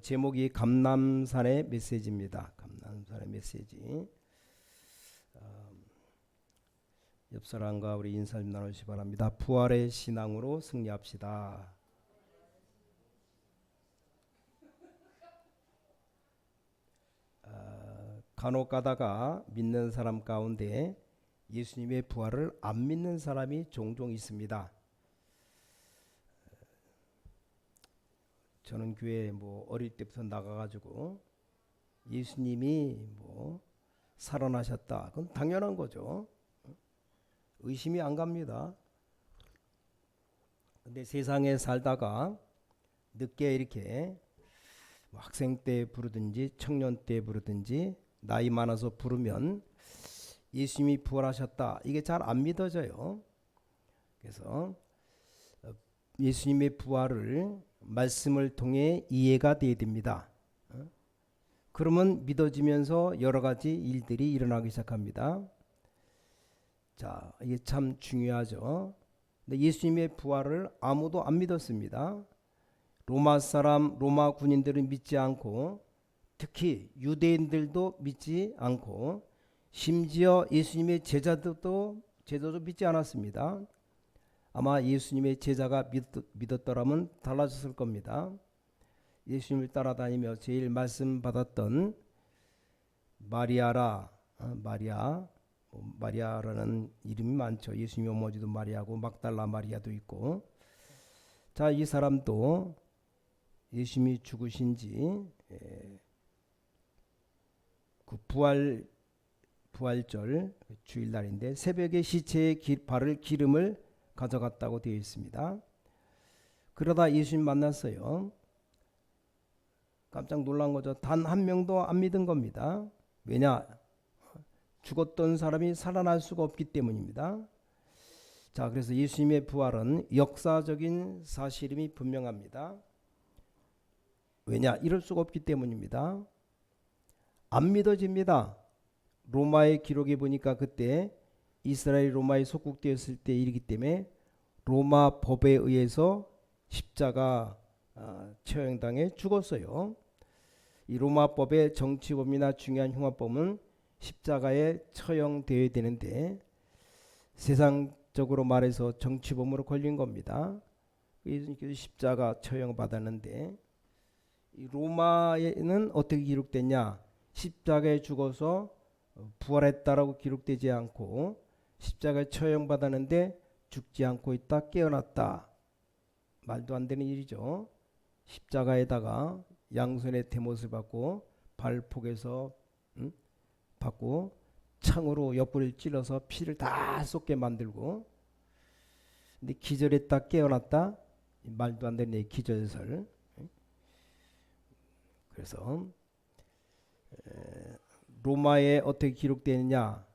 제목이 감람산의 메시지입니다. 감람산의 메시지. 옆 사람과 우리 인사 좀 나누시 바랍니다. 부활의 신앙으로 승리합시다. 간혹 가다가 믿는 사람 가운데 예수님의 부활을 안 믿는 사람이 종종 있습니다. 저는 교회 어릴 때부터 나가가지고 예수님이 살아나셨다. 그건 당연한 거죠. 의심이 안 갑니다. 근데 세상에 살다가 늦게 이렇게 학생 때 부르든지 청년 때 부르든지 나이 많아서 부르면 예수님이 부활하셨다. 이게 잘 안 믿어져요. 그래서 예수님의 부활을 말씀을 통해 이해가 돼야 됩니다. 그러면 믿어지면서 여러 가지 일들이 일어나기 시작합니다. 자, 이게 참 중요하죠. 근데 예수님의 부활을 아무도 안 믿었습니다. 로마 군인들은 믿지 않고, 특히 유대인들도 믿지 않고, 심지어 예수님의 제자도 믿지 않았습니다. 아마 예수님의 제자가 믿었더라면 달라졌을 겁니다. 예수님을 따라다니며 제일 말씀 받았던 마리아라는 이름이 많죠. 예수님 어머니도 마리아고 막달라 마리아도 있고. 자, 이 사람도 예수님이 죽으신 지 그 부활절 주일날인데 새벽에 시체의 발을 기름을 가져갔다고 되어 있습니다. 그러다 예수님 만났어요. 깜짝 놀란 거죠. 단 한 명도 안 믿은 겁니다. 왜냐? 죽었던 사람이 살아날 수가 없기 때문입니다. 자, 그래서 예수님의 부활은 역사적인 사실임이 분명합니다. 왜냐? 이럴 수가 없기 때문입니다. 안 믿어집니다. 로마의 기록에 보니까 그때 이스라엘이 로마에 속국되었을 때 일이기 때문에 로마 법에 의해서 십자가 처형당해 죽었어요. 이 로마법의 정치범이나 중요한 흉악범은 십자가에 처형되어야 되는데 세상적으로 말해서 정치범으로 걸린 겁니다. 그래서 십자가 처형받았는데 이 로마에는 어떻게 기록됐냐? 십자가에 죽어서 부활했다라고 기록되지 않고 십자가에 처형받았는데 죽지 않고 있다, 깨어났다. 말도 안 되는 일이죠. 십자가에다가 양손에 대못을 받고 발폭에서 받고 창으로 옆구리를 찔러서 피를 다 쏟게 만들고, 근데 기절했다 깨어났다, 말도 안 되는 기절설. 그래서 로마에 어떻게 기록되느냐?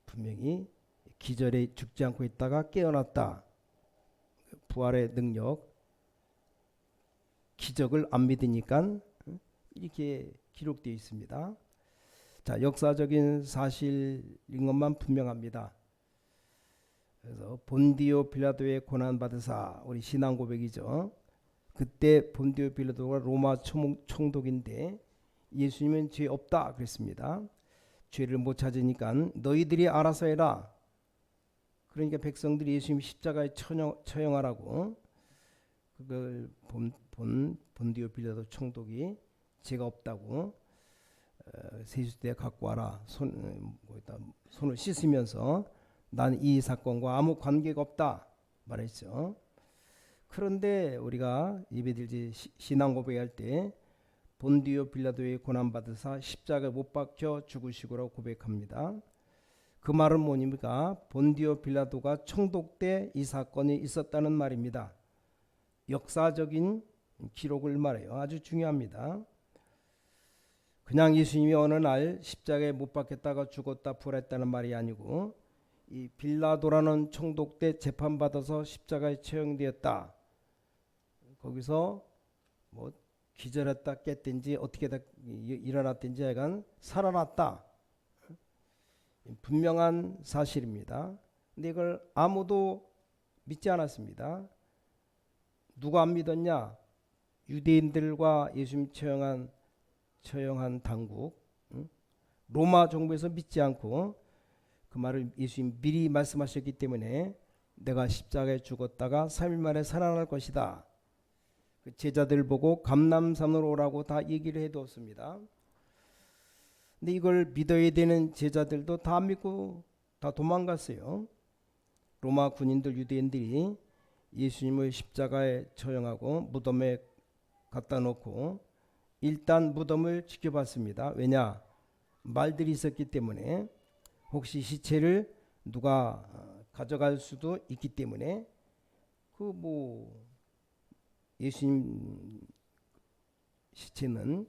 분명히 기절에 죽지 않고 있다가 깨어났다. 부활의 능력, 기적을 안 믿으니까 이렇게 기록되어 있습니다. 자, 역사적인 사실인 것만 분명합니다. 그래서 본디오 빌라도의 고난 받으사, 우리 신앙 고백이죠. 그때 본디오 빌라도가 로마 총독인데 예수님은 죄 없다 그랬습니다. 죄를 못 찾으니까 너희들이 알아서 해라. 그러니까 백성들이 예수님 십자가에 처형하라고. 그걸 본디오 빌라도 총독이 죄가 없다고 세수대 갖고 와라. 손을 씻으면서 난 이 사건과 아무 관계가 없다 말했죠. 그런데 우리가 예배드리지 신앙 고백할 때 본디오 빌라도의 고난받으사 십자가에 못 박혀 죽으시고라고 고백합니다. 그 말은 뭐입니까? 본디오 빌라도가 총독 때 이 사건이 있었다는 말입니다. 역사적인 기록을 말해요. 아주 중요합니다. 그냥 예수님이 어느 날 십자가에 못 박혔다가 죽었다 부활했다는 말이 아니고, 이 빌라도라는 총독 때 재판받아서 십자가에 처형되었다. 거기서 기절했다 깼든지 어떻게 일어났든지 하여간 살아났다. 분명한 사실입니다. 근데 이걸 아무도 믿지 않았습니다. 누가 안 믿었냐? 유대인들과 예수님 처형한 당국, 로마 정부에서 믿지 않고 그 말을 예수님 미리 말씀하셨기 때문에 내가 십자가에 죽었다가 3일 만에 살아날 것이다. 그 제자들 보고 감람산으로 오라고 다 얘기를 해두었습니다. 근데 이걸 믿어야 되는 제자들도 다 안 믿고 다 도망갔어요. 로마 군인들 유대인들이 예수님을 십자가에 처형하고 무덤에 갖다 놓고 일단 무덤을 지켜봤습니다. 왜냐? 말들이 있었기 때문에 혹시 시체를 누가 가져갈 수도 있기 때문에 예수님 시체는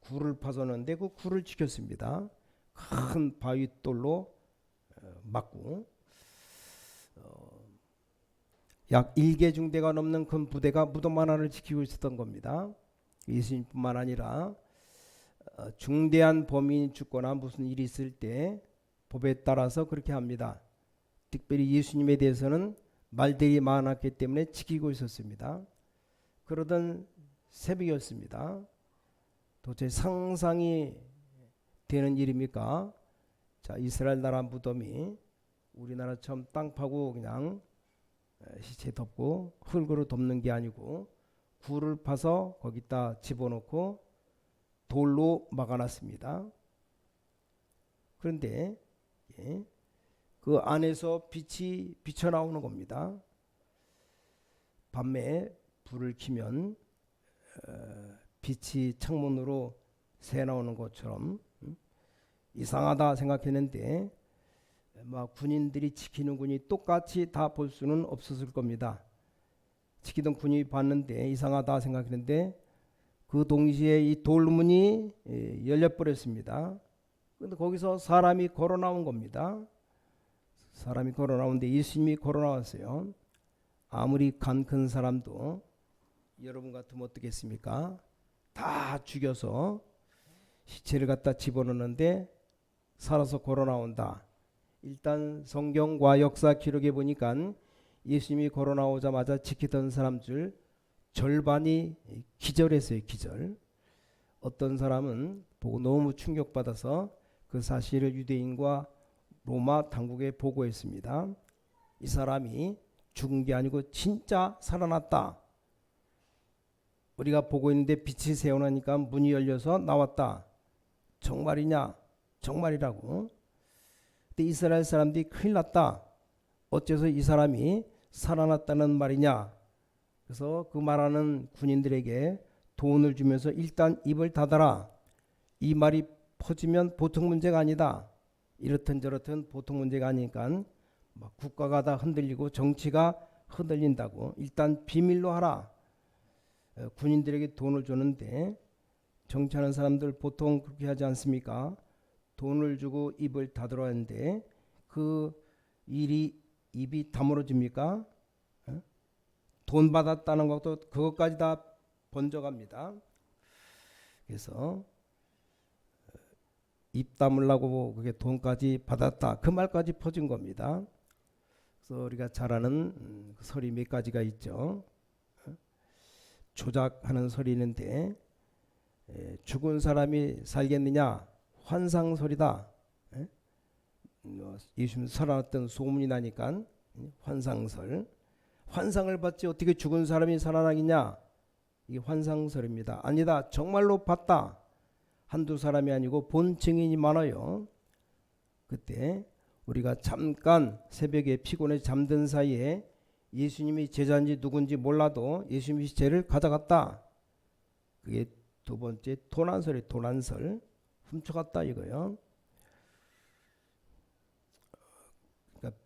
굴을 파서는데 그 굴을 지켰습니다. 큰 바위돌로 막고 약 1계중대가 넘는 큰 부대가 무덤 하나를 지키고 있었던 겁니다. 예수님뿐만 아니라 중대한 범인이 죽거나 무슨 일이 있을 때 법에 따라서 그렇게 합니다. 특별히 예수님에 대해서는 말들이 많았기 때문에 지키고 있었습니다. 그러던 새벽이었습니다. 도저히 상상이 되는 일입니까? 자, 이스라엘 나라 무덤이 우리나라처럼 땅 파고 그냥 시체 덮고 흙으로 덮는 게 아니고 굴을 파서 거기다 집어넣고 돌로 막아놨습니다. 그런데 그 안에서 빛이 비쳐나오는 겁니다. 밤에 불을 켜면 빛이 창문으로 새 나오는 것처럼 이상하다 생각했는데 막 군인들이 지키는 군이 똑같이 다 볼 수는 없었을 겁니다. 지키던 군이 봤는데 이상하다 생각했는데 그 동시에 이 돌문이 열려버렸습니다. 근데 거기서 사람이 걸어 나온 겁니다. 사람이 걸어 나오는데 예수님이 걸어 나왔어요. 아무리 간 큰 사람도 여러분 같으면 어떻겠습니까? 다 죽여서 시체를 갖다 집어넣는데 살아서 걸어 나온다. 일단 성경과 역사 기록에 보니까 예수님이 걸어 나오자마자 지키던 사람 줄 절반이 기절했어요. 기절. 어떤 사람은 보고 너무 충격받아서 그 사실을 유대인과 로마 당국에 보고했습니다. 이 사람이 죽은 게 아니고 진짜 살아났다. 우리가 보고 있는데 빛이 새어나니까 문이 열려서 나왔다. 정말이냐? 정말이라고. 근데 이스라엘 사람들이 큰일 났다. 어째서 이 사람이 살아났다는 말이냐? 그래서 그 말하는 군인들에게 돈을 주면서 일단 입을 닫아라. 이 말이 퍼지면 보통 문제가 아니다. 이렇든 저렇든 보통 문제가 아니니까 막 국가가 다 흔들리고 정치가 흔들린다고 일단 비밀로 하라. 군인들에게 돈을 줬는데 정치하는 사람들 보통 그렇게 하지 않습니까? 돈을 주고 입을 닫으라 하는데 그 일이 입이 다물어집니까? 돈 받았다는 것도 그것까지 다 번져갑니다. 그래서 입 다물라고 그게 돈까지 받았다. 그 말까지 퍼진 겁니다. 그래서 우리가 잘 아는 설이 몇 가지가 있죠. 조작하는 설이 있는데 죽은 사람이 살겠느냐? 환상설이다. 예수님 살아났던 소문이 나니까 환상설. 환상을 봤지 어떻게 죽은 사람이 살아나겠냐? 이게 환상설입니다. 아니다. 정말로 봤다. 한두 사람이 아니고 본 증인이 많아요. 그때 우리가 잠깐 새벽에 피곤해 잠든 사이에 예수님이 제자인지 누군지 몰라도 예수님 시체를 가져갔다. 그게 두 번째 도난설이 도난설. 훔쳐갔다 이거요. 그러니까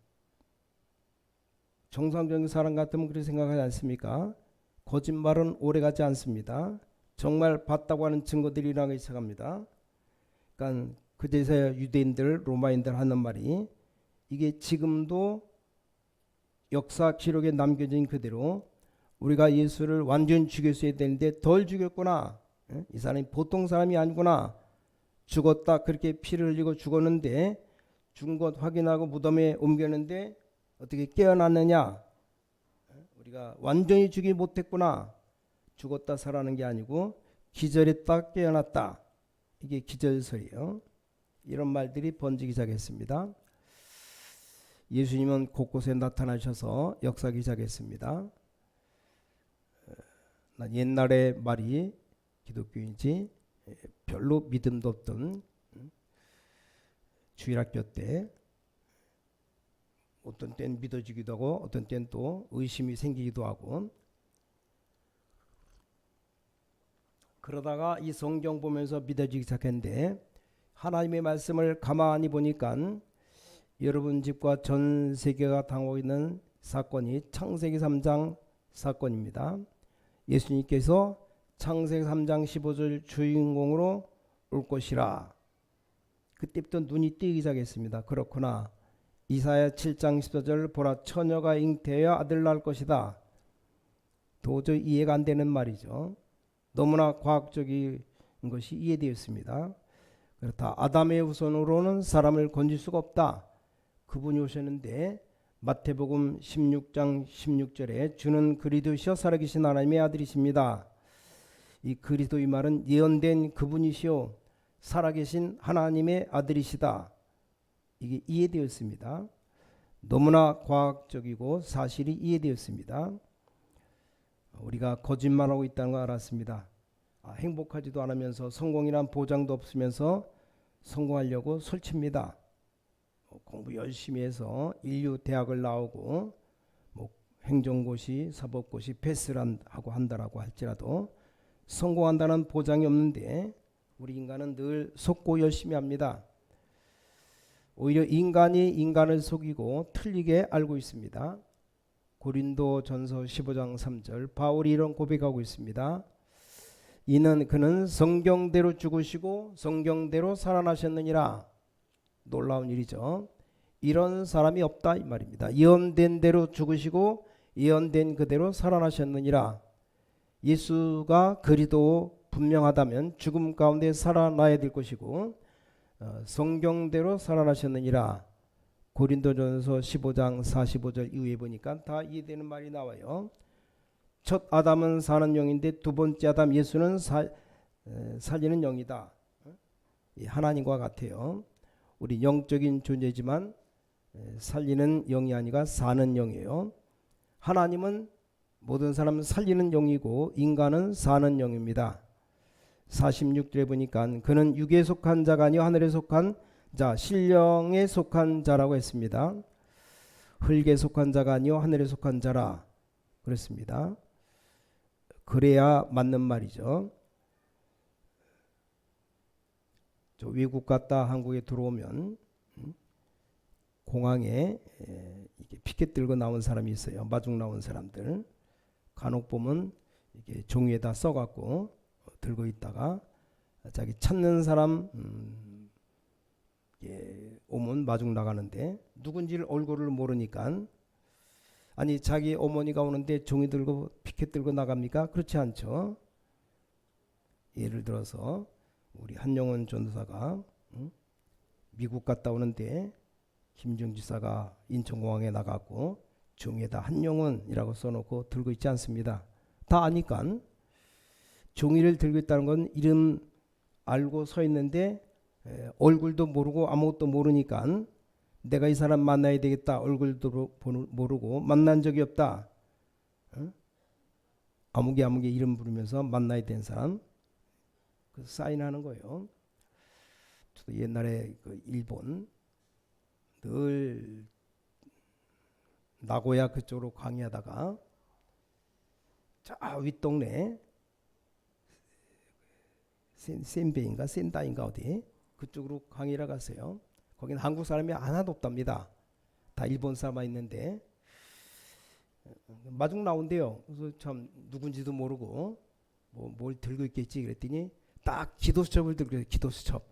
정상적인 사람 같으면 그렇게 생각하지 않습니까? 거짓말은 오래가지 않습니다. 정말 봤다고 하는 증거들이 일어나기 시작합니다. 그러니까 그제서야 유대인들, 로마인들 하는 말이 이게 지금도 역사 기록에 남겨진 그대로 우리가 예수를 완전히 죽였어야 되는데 덜 죽였구나. 이 사람이 보통 사람이 아니구나. 죽었다. 그렇게 피를 흘리고 죽었는데 죽은 것 확인하고 무덤에 옮겼는데 어떻게 깨어났느냐. 우리가 완전히 죽이지 못했구나. 죽었다 살아나는 게 아니고 기절했다 깨어났다. 이게 기절설이에요. 이런 말들이 번지기 시작했습니다. 예수님은 곳곳에 나타나셔서 역사하기 시작했습니다. 난 옛날의 말이 기독교인지 별로 믿음도 없던 주일학교 때 어떤 때는 믿어지기도 하고 어떤 때는 또 의심이 생기기도 하고, 그러다가 이 성경 보면서 믿어지기 시작했는데 하나님의 말씀을 가만히 보니까 여러분 집과 전 세계가 당하고 있는 사건이 창세기 3장 사건입니다. 예수님께서 창세기 3장 15절 주인공으로 올 것이라. 그때부터 눈이 띄기 시작했습니다. 그렇구나. 이사야 7장 14절 보라 처녀가 잉태하여 아들 낳을 것이다. 도저히 이해가 안 되는 말이죠. 너무나 과학적인 것이 이해되었습니다. 그렇다. 아담의 후손으로는 사람을 건질 수가 없다. 그분이 오셨는데 마태복음 16장 16절에 주는 그리스도시여 살아계신 하나님의 아들이십니다. 이 그리스도 이 말은 예언된 그분이시오 살아계신 하나님의 아들이시다. 이게 이해되었습니다. 너무나 과학적이고 사실이 이해되었습니다. 우리가 거짓말하고 있다는 걸 알았습니다. 행복하지도 않으면서 성공이란 보장도 없으면서 성공하려고 설칩니다. 공부 열심히 해서 인류 대학을 나오고 행정고시 사법고시 패스를 하고 한다라고 할지라도 성공한다는 보장이 없는데 우리 인간은 늘 속고 열심히 합니다. 오히려 인간이 인간을 속이고 틀리게 알고 있습니다. 고린도전서 15장 3절 바울이 이런 고백하고 있습니다. 이는 그는 성경대로 죽으시고 성경대로 살아나셨느니라. 놀라운 일이죠. 이런 사람이 없다 이 말입니다. 예언된 대로 죽으시고 예언된 그대로 살아나셨느니라. 예수가 그리스도 분명하다면 죽음 가운데 살아나야 될 것이고 성경대로 살아나셨느니라. 고린도전서 15장 45절 이후에 보니까 다 이해되는 말이 나와요. 첫 아담은 사는 영인데 두 번째 아담 예수는 살리는 영이다. 하나님과 같아요. 우리 영적인 존재지만 살리는 영이 아니라 사는 영이에요. 하나님은 모든 사람은 살리는 영이고 인간은 사는 영입니다. 46절에 보니까 그는 육에 속한 자가 아니요 하늘에 속한 자 신령에 속한 자라고 했습니다. 흙에 속한 자가 아니요 하늘에 속한 자라 그랬습니다. 그래야 맞는 말이죠. 저 외국 갔다 한국에 들어오면 공항에 이렇게 피켓 들고 나온 사람이 있어요. 마중 나온 사람들. 간혹 보면 이게 종이에다 써갖고 들고 있다가 자기 찾는 사람 오면 마중 나가는데 누군지를 얼굴을 모르니까 아니 자기 어머니가 오는데 종이 들고 피켓 들고 나갑니까? 그렇지 않죠. 예를 들어서 우리 한영원 전도사가 미국 갔다 오는데 김정지사가 인천공항에 나가고 종이에다 한영원이라고 써놓고 들고 있지 않습니다. 다 아니까 종이를 들고 있다는 건 이름 알고 서 있는데 얼굴도 모르고 아무것도 모르니까 내가 이 사람 만나야 되겠다. 얼굴도 모르고 만난 적이 없다. 아무개 이름 부르면서 만나야 되는 사람 그 사인하는 거예요. 저도 옛날에 그 일본 늘 나고야 그쪽으로 강의하다가 저 윗동네 센베인가 센다인가 어디 그쪽으로 강의를 갔어요. 거기는 한국 사람이 하나도 없답니다. 다 일본 사람만 있는데 마중 나온대요. 그래서 참 누군지도 모르고 뭘 들고 있겠지 그랬더니 딱 기도수첩을 들고 있어요. 기도수첩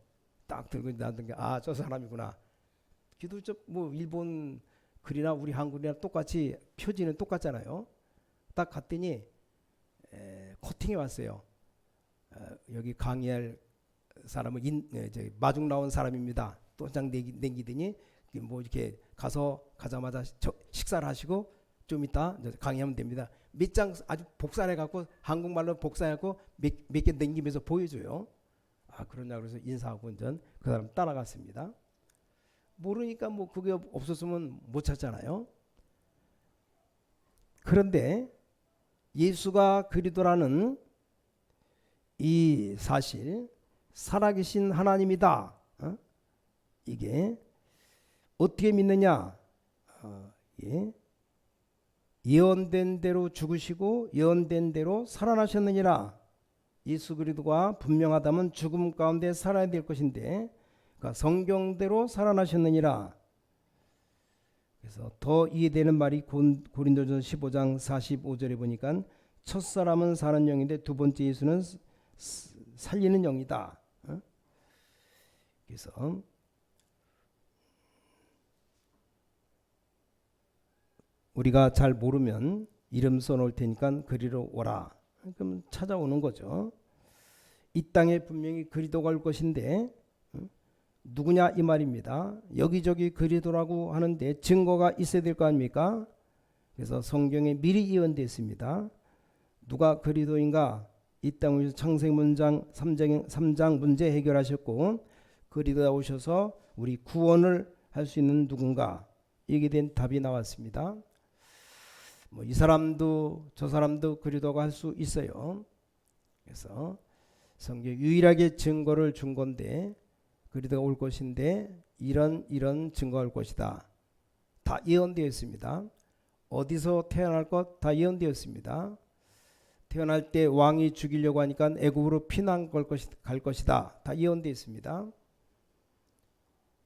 딱 들고 나던 게 아 저 사람이구나. 기도수첩 뭐 일본 글이나 우리 한글이나 똑같이 표지는 똑같잖아요. 딱 갔더니 코팅해 왔어요. 여기 강의할 사람은 마중 나온 사람입니다. 또 한 장 남기더니 뭐 이렇게 가자마자 식사를 하시고 좀 이따 강의하면 됩니다. 몇 장 아주 복사해 갖고 한국말로 복사해 갖고 몇 개 넘기면서 보여줘요. 아 그러냐 그래서 인사하고 이제 그 사람 따라갔습니다. 모르니까 뭐 그게 없었으면 못 찾잖아요. 그런데 예수가 그리스도라는 이 사실 살아계신 하나님이다. 이게 어떻게 믿느냐? 예. 예언된 대로 죽으시고 예언된 대로 살아나셨느니라. 예수 그리스도가 분명하다면 죽음 가운데 살아야 될 것인데 그러니까 성경대로 살아나셨느니라. 그래서 더 이해되는 말이 고린도전서 15장 45절에 보니까 첫사람은 사는 영인데 두 번째 예수는 살리는 영이다. 그래서 우리가 잘 모르면 이름 써놓을 테니까 그리로 오라. 그럼 찾아오는 거죠. 이 땅에 분명히 그리스도가 올 것인데 누구냐 이 말입니다. 여기저기 그리스도라고 하는데 증거가 있어야 될 거 아닙니까? 그래서 성경에 미리 예언됐습니다. 누가 그리스도인가? 이 땅에서 창세기 문장 3장 문제 해결하셨고 그리스도가 오셔서 우리 구원을 할 수 있는 누군가? 이게 된 답이 나왔습니다. 뭐 이 사람도 저 사람도 그리스도가 할 수 있어요. 그래서 성경 유일하게 증거를 준 건데 그리스도가 올 것인데 이런 증거가 올 것이다. 다 예언되어 있습니다. 어디서 태어날 것 다 예언되었습니다. 태어날 때 왕이 죽이려고 하니까 애굽으로 피난 갈 것이다. 다 예언되어 있습니다.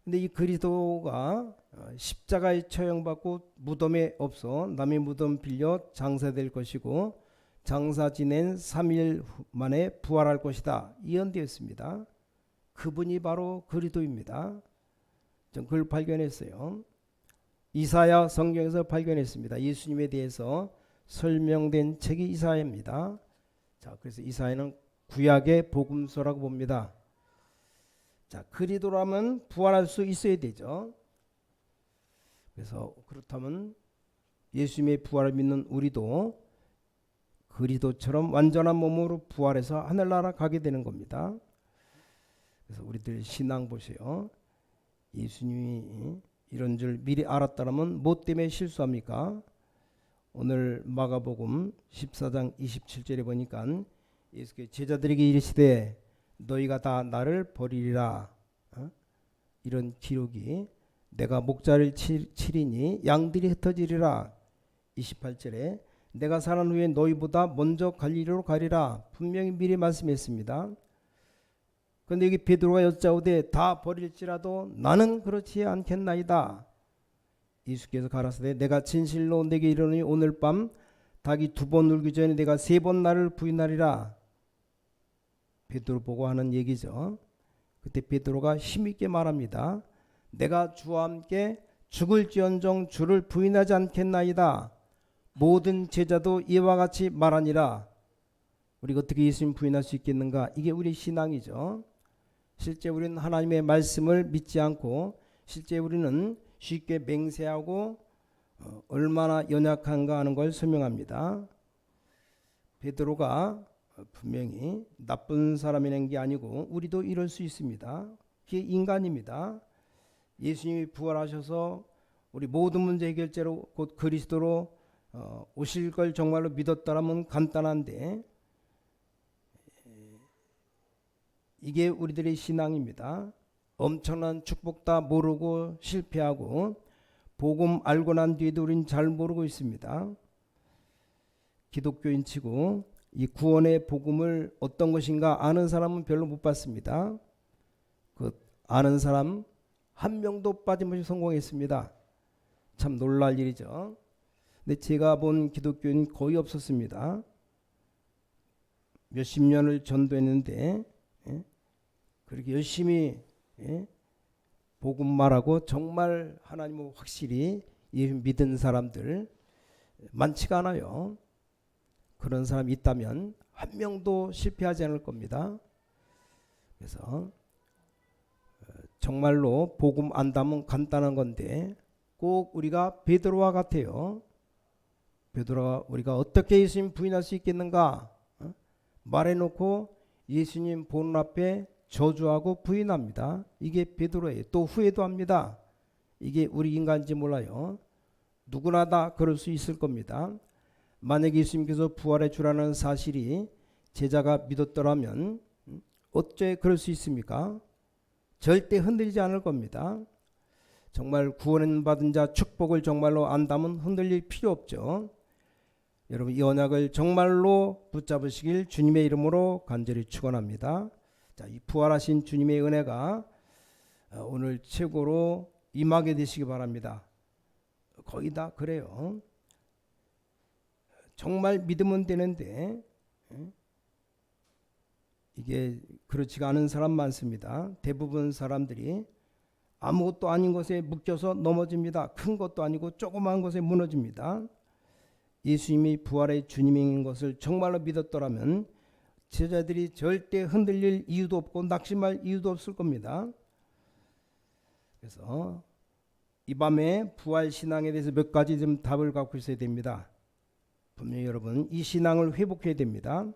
근데 이 그리스도가 십자가에 처형받고 무덤에 없어 남의 무덤 빌려 장사될 것이고 장사 지낸 3일 만에 부활할 것이다. 예언되었습니다. 그분이 바로 그리스도입니다. 전 그걸 발견했어요. 이사야 성경에서 발견했습니다. 예수님에 대해서 설명된 책이 이사야입니다. 자, 그래서 이사야는 구약의 복음서라고 봅니다. 자, 그리스도라면 부활할 수 있어야 되죠. 그래서 그렇다면 예수님의 부활을 믿는 우리도 그리스도처럼 완전한 몸으로 부활해서 하늘나라 가게 되는 겁니다. 그래서 우리들 신앙 보세요. 예수님이 이런 줄 미리 알았다면 뭐 때문에 실수합니까? 오늘 마가복음 14장 27절에 보니까 예수께서 제자들에게 이르시되 너희가 다 나를 버리리라. 이런 기록이 내가 목자를 치리니 양들이 흩어지리라. 28절에 내가 살아난 후에 너희보다 먼저 갈릴리로 가리라. 분명히 미리 말씀했습니다. 그런데 여기 베드로가 여짜오되 다 버릴지라도 나는 그렇지 않겠나이다. 예수께서 가라사대 내가 진실로 내게 이르노니 오늘 밤 닭이 2번 울기 전에 내가 3번 나를 부인하리라. 베드로 보고 하는 얘기죠. 그때 베드로가 힘있게 말합니다. 내가 주와 함께 죽을지언정 주를 부인하지 않겠나이다. 모든 제자도 이와 같이 말하니라. 우리가 어떻게 예수님 부인할 수 있겠는가? 이게 우리 신앙이죠. 실제 우리는 하나님의 말씀을 믿지 않고 실제 우리는 쉽게 맹세하고 얼마나 연약한가 하는 걸 설명합니다. 베드로가 분명히 나쁜 사람이라는 게 아니고 우리도 이럴 수 있습니다. 그게 인간입니다. 예수님이 부활하셔서 우리 모든 문제 해결제로 곧 그리스도로 오실 걸 정말로 믿었다라면 간단한데 이게 우리들의 신앙입니다. 엄청난 축복 다 모르고 실패하고 복음 알고 난 뒤에도 우린 잘 모르고 있습니다. 기독교인 치고 이 구원의 복음을 어떤 것인가 아는 사람은 별로 못 봤습니다. 그 아는 사람 한 명도 빠짐없이 성공했습니다. 참 놀랄 일이죠. 근데 제가 본 기독교인 거의 없었습니다. 몇십 년을 전도했는데 그렇게 열심히 복음 말하고 정말 하나님을 확실히 믿은 사람들 많지가 않아요. 그런 사람이 있다면 한 명도 실패하지 않을 겁니다. 그래서 정말로 복음 안다면 간단한 건데 꼭 우리가 베드로와 같아요. 베드로가 우리가 어떻게 예수님 부인할 수 있겠는가? 말해놓고 예수님 보는 앞에 저주하고 부인합니다. 이게 베드로예요. 또 후회도 합니다. 이게 우리 인간인지 몰라요. 누구나 다 그럴 수 있을 겁니다. 만약 예수님께서 부활해 주라는 사실이 제자가 믿었더라면 어째 그럴 수 있습니까? 절대 흔들리지 않을 겁니다. 정말 구원받은 자 축복을 정말로 안다면 흔들릴 필요 없죠. 여러분 이 언약을 정말로 붙잡으시길 주님의 이름으로 간절히 축원합니다. 자, 이 부활하신 주님의 은혜가 오늘 최고로 임하게 되시기 바랍니다. 거의 다 그래요. 정말 믿으면 되는데 이게 그렇지가 않은 사람 많습니다. 대부분 사람들이 아무것도 아닌 것에 묶여서 넘어집니다. 큰 것도 아니고 조그마한 것에 무너집니다. 예수님이 부활의 주님인 것을 정말로 믿었더라면 제자들이 절대 흔들릴 이유도 없고 낙심할 이유도 없을 겁니다. 그래서 이 밤에 부활 신앙에 대해서 몇 가지 좀 답을 갖고 있어야 됩니다. 분명히 여러분 이 신앙을 회복해야 됩니다.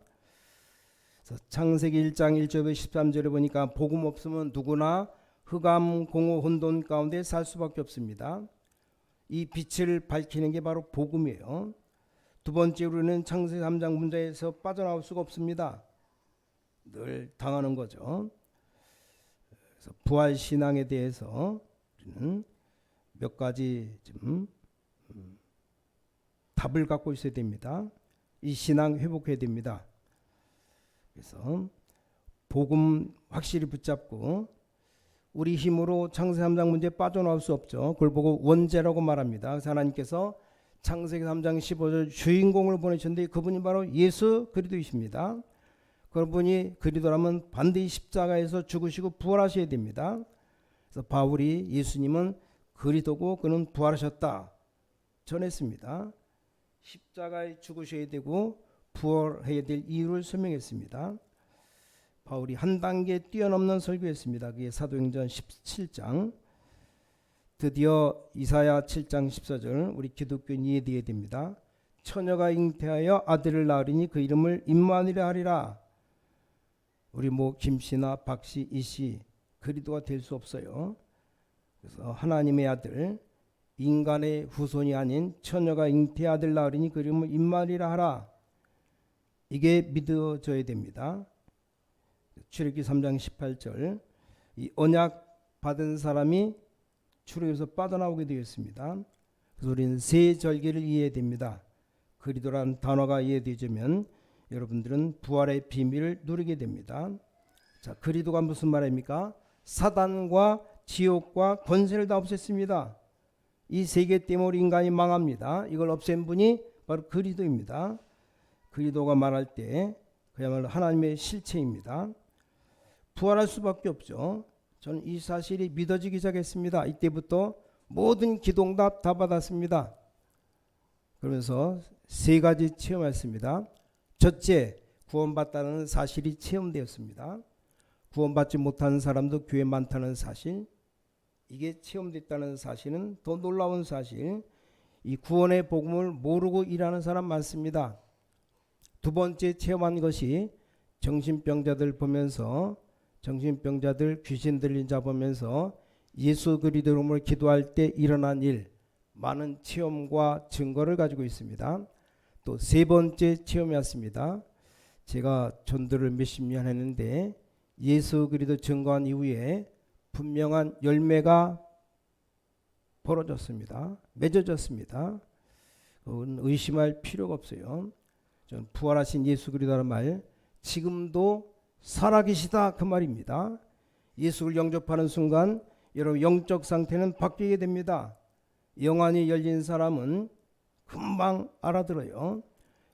창세기 1장 1절부터 13절에 보니까 복음 없으면 누구나 흑암 공허 혼돈 가운데 살 수밖에 없습니다. 이 빛을 밝히는 게 바로 복음이에요. 두 번째 우리는 창세기 3장 문제에서 빠져나올 수가 없습니다. 늘 당하는 거죠. 그래서 부활 신앙에 대해서 우리는 몇 가지 좀 답을 갖고 있어야 됩니다. 이 신앙 회복해야 됩니다. 그래서 복음 확실히 붙잡고 우리 힘으로 창세기 3장 문제에 빠져나올 수 없죠. 그걸 보고 원죄라고 말합니다. 그래서 하나님께서 창세기 3장 15절 주인공을 보내셨는데 그분이 바로 예수 그리스도이십니다. 그분이 그리스도라면 반드시 십자가에서 죽으시고 부활하셔야 됩니다. 그래서 바울이 예수님은 그리스도고 그는 부활하셨다 전했습니다. 십자가에 죽으셔야 되고 부활해야 될 이유를 설명했습니다. 바울이 한 단계 뛰어넘는 설교했습니다. 그게 사도행전 17장. 드디어 이사야 7장 14절 우리 기독교인 이해되어야 됩니다. 처녀가 잉태하여 아들을 낳으리니 그 이름을 임마누엘이라 하리라. 우리 뭐 김씨나 박씨, 이씨 그리스도가 될 수 없어요. 그래서 하나님의 아들 인간의 후손이 아닌 처녀가 잉태하여 아들 낳으리니 그 이름을 임마누엘이라 하라. 이게 믿어져야 됩니다. 출애굽기 3장 18절 이 언약 받은 사람이 출애굽에서 빠져나오게 되었습니다. 그래서 우리는 세 절기를 이해해야 됩니다. 그리스도라는 단어가 이해되면 여러분들은 부활의 비밀을 누리게 됩니다. 자, 그리스도가 무슨 말입니까? 사단과 지옥과 권세를 다 없앴습니다. 이 세 개 때문에 인간이 망합니다. 이걸 없앤 분이 바로 그리스도입니다. 그리스도가 말할 때 그야말로 하나님의 실체입니다. 부활할 수밖에 없죠. 저는 이 사실이 믿어지기 시작했습니다. 이때부터 모든 기도응답 다 받았습니다. 그러면서 세 가지 체험했습니다. 첫째, 구원받다는 사실이 체험되었습니다. 구원받지 못하는 사람도 교회 많다는 사실, 이게 체험됐다는 사실은 더 놀라운 사실. 이 구원의 복음을 모르고 일하는 사람 많습니다. 두 번째 체험한 것이 정신병자들 보면서 정신병자들 귀신 들린 자 보면서 예수 그리스도 이름으로 기도할 때 일어난 일, 많은 체험과 증거를 가지고 있습니다. 또 세 번째 체험이었습니다. 제가 전도를 몇십 년 했는데 예수 그리스도 증거한 이후에 분명한 열매가 벌어졌습니다. 맺어졌습니다. 그건 의심할 필요가 없어요. 전 부활하신 예수 그리스도라는 말 지금도 살아계시다 그 말입니다. 예수를 영접하는 순간 여러분 영적 상태는 바뀌게 됩니다. 영안이 열린 사람은 금방 알아들어요.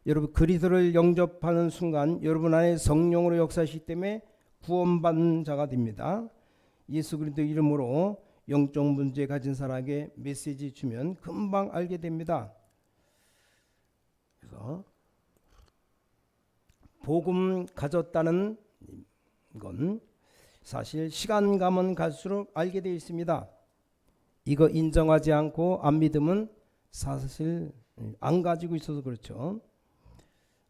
여러분 그리스도를 영접하는 순간 여러분 안에 성령으로 역사하시기 때문에 구원받는 자가 됩니다. 예수 그리스도 이름으로 영적 문제 가진 사람에게 메시지 주면 금방 알게 됩니다. 그래서 복음 가졌다는 건 사실 시간 가면 갈수록 알게 되어 있습니다. 이거 인정하지 않고 안 믿으면 사실 안 가지고 있어서 그렇죠.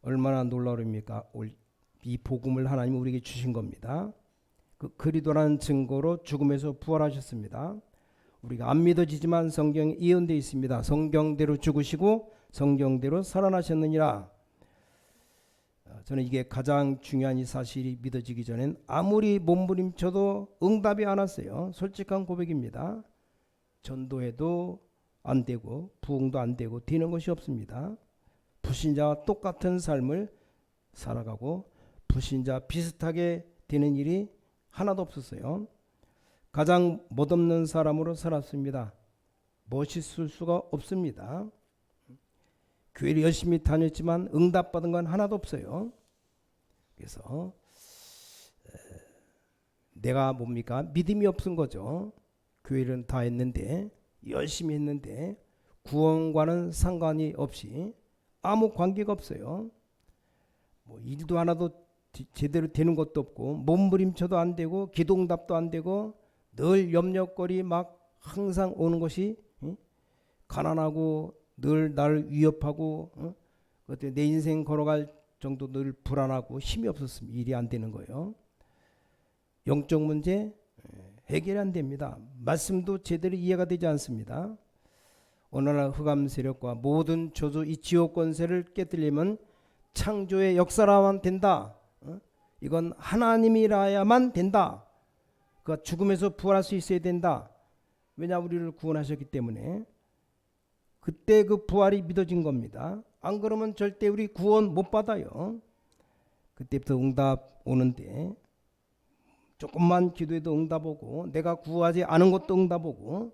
얼마나 놀라웁니까? 이 복음을 하나님 우리에게 주신 겁니다. 그 그리스도라는 증거로 죽음에서 부활하셨습니다. 우리가 안 믿어지지만 성경에 예언되어 있습니다. 성경대로 죽으시고 성경대로 살아나셨느니라. 저는 이게 가장 중요한 이 사실이 믿어지기 전엔 아무리 몸부림쳐도 응답이 안 왔어요. 솔직한 고백입니다. 전도해도 안 되고 부흥도 안 되고 되는 것이 없습니다. 불신자와 똑같은 삶을 살아가고 불신자 비슷하게 되는 일이 하나도 없었어요. 가장 멋없는 사람으로 살았습니다. 멋있을 수가 없습니다. 교회를 열심히 다녔지만 응답받은 건 하나도 없어요. 그래서 내가 뭡니까? 믿음이 없은 거죠. 교회는 다 했는데 열심히 했는데 구원과는 상관이 없이 아무 관계가 없어요. 뭐 일도 하나도 제대로 되는 것도 없고 몸부림쳐도 안 되고 기도응답도 안 되고 늘 염려거리 막 항상 오는 것이 가난하고 늘 나를 위협하고 내 인생 걸어갈 정도 늘 불안하고 힘이 없었습니다. 일이 안 되는 거예요. 영적 문제 해결이 안 됩니다. 말씀도 제대로 이해가 되지 않습니다. 오늘날 흑암 세력과 모든 저주 이 지옥 권세를 깨뜨리면 창조의 역사라만 된다. 이건 하나님이라야만 된다. 그가 죽음에서 부활할 수 있어야 된다. 왜냐 우리를 구원하셨기 때문에 그때 그 부활이 믿어진 겁니다. 안 그러면 절대 우리 구원 못 받아요. 그때부터 응답 오는데 조금만 기도해도 응답 오고 내가 구하지 않은 것도 응답 오고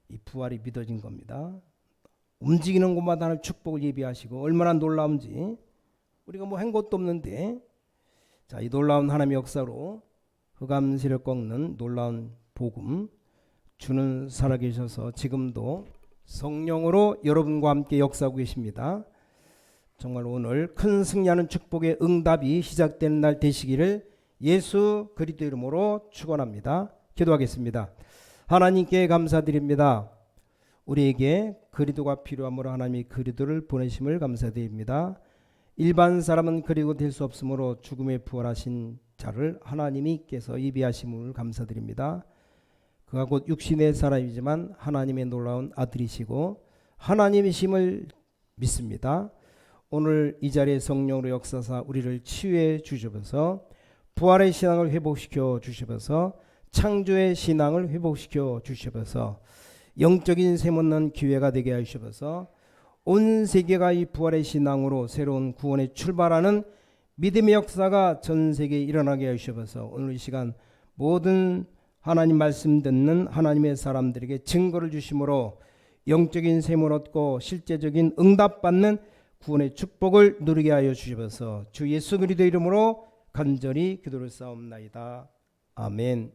이 부활이 믿어진 겁니다. 움직이는 곳마다 하나님 축복을 예비하시고 얼마나 놀라운지 우리가 뭐 한 것도 없는데 자, 이 놀라운 하나님의 역사로 흑암 세력 꺾는 놀라운 복음 주는 살아계셔서 지금도 성령으로 여러분과 함께 역사하고 계십니다. 정말 오늘 큰 승리하는 축복의 응답이 시작되는 날 되시기를 예수 그리스도 이름으로 축원합니다. 기도하겠습니다. 하나님께 감사드립니다. 우리에게 그리스도가 필요하므로 하나님이 그리스도를 보내심을 감사드립니다. 일반 사람은 그리스도 될 수 없으므로 죽음에 부활하신 자를 하나님께서 예비하심을 감사드립니다. 그가 곧 육신의 사람이지만 하나님의 놀라운 아들이시고 하나님이심을 믿습니다. 오늘 이 자리에 성령으로 역사사 우리를 치유해 주셔서 부활의 신앙을 회복시켜 주셔서 창조의 신앙을 회복시켜 주셔서 영적인 샘없는 기회가 되게 하셔서 온 세계가 이 부활의 신앙으로 새로운 구원에 출발하는 믿음의 역사가 전 세계에 일어나게 하셔서 오늘 이 시간 모든 하나님 말씀 듣는 하나님의 사람들에게 증거를 주심으로 영적인 샘을 얻고 실제적인 응답받는 구원의 축복을 누리게 하여 주셔서 주 예수 그리스도 이름으로 간절히 기도를 쌓옵나이다. 아멘.